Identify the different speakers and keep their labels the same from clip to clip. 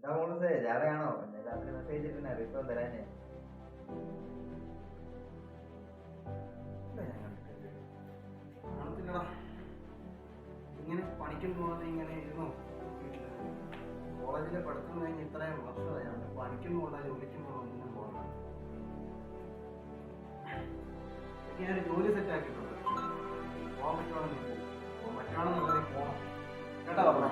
Speaker 1: എന്താ മോളൂസേ ജാടയാണോ? രാത്രി മെസ്സേജ് ഇട്ടിട്ട് റിപ്ലൈ തരാനേ.
Speaker 2: കാണത്തില്ലടാ. ഇങ്ങനെ പണിക്കും പോകാതെ ഇങ്ങനെ ഇരുന്നോ വീട്ടില്? കോളേജിലെ പഠിത്തം കഴിഞ്ഞ് ഇത്രയും വർഷമായി. പണിക്കും പോകണ്ട, ജോലിക്കും പോകണം, ഒന്നും പോകണ്ട. ഞാനൊരു ജോലി സെറ്റ് ആക്കിയിട്ടുണ്ട്. പോകാൻ പറ്റുവാണെങ്കിൽ പോകാൻ പറ്റുവാണെന്നുള്ളത് പോകണം കേട്ടോ. പറഞ്ഞേ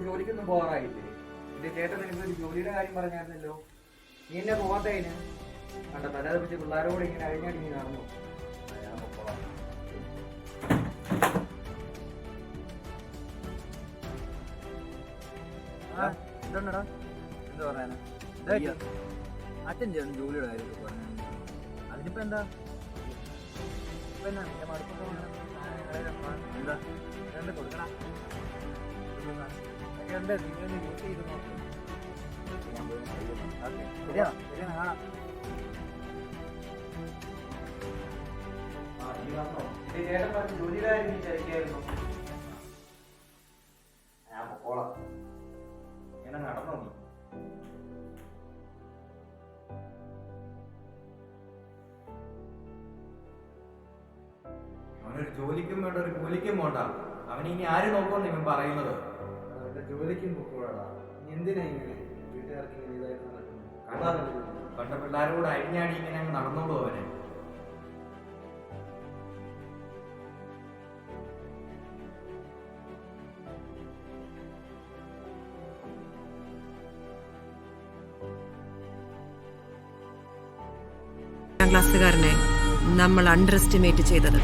Speaker 1: ജോലിക്കൊന്നും പോകാറായില്ലേ? എന്റെ ചേട്ടൻ നിനക്കൊരു ജോലിയുടെ കാര്യം പറഞ്ഞായിരുന്നല്ലോ. നീ എന്നെ പോകാത്തതിന് കണ്ട തല പിടിച്ച് പിള്ളേരോട് ഇങ്ങനെ അഴിഞ്ഞടിഞ്ഞ് നടന്നു.
Speaker 3: എന്തുണ്ടടാ? എന്താ പറയാനാ? അച്ഛൻ ചേട്ടൻ ജോലിയുടെ കാര്യമൊക്കെ പറഞ്ഞു. അതിനിപ്പോ എന്താ? ഇപ്പൊ എന്നാ നിന്റെ മടുപ്പൊക്കെ എന്താ എന്താ കൊടുക്കണ? എന്താ നിങ്ങൾ യൂസ് ചെയ്ത് നോക്കി. ശരിയാ ശരിയാ കാണാം.
Speaker 1: ചേട്ടൻ പറഞ്ഞ ജോലിയുടെ കാര്യം നീ തിരക്കായിരുന്നു. ഞാൻ പൊക്കോളാം. ഇങ്ങനെ നടന്നോ നീ? അവനൊരു ജോലിക്കും വേണ്ട, ഒരു കൂലിക്കും വേണ്ട. അവനിനി ആര് നോക്കുമെന്ന് ഇവൻ പറയുന്നത്?
Speaker 2: ജോലിക്കും പൊക്കോളാടാ. എന്തിനാ ഇങ്ങനെ വീട്ടുകാർക്ക് ഇങ്ങനെ ഇതായിട്ട് നടക്കുന്നത്?
Speaker 1: കണ്ട പിള്ളേരോട് അഴിഞ്ഞാടി ഇങ്ങനെ അങ്ങ് നടന്നോളൂ അവന്.
Speaker 4: ക്ലാസ്സുകാരനെ നമ്മൾ അണ്ടർ എസ്റ്റിമേറ്റ് ചെയ്തത്.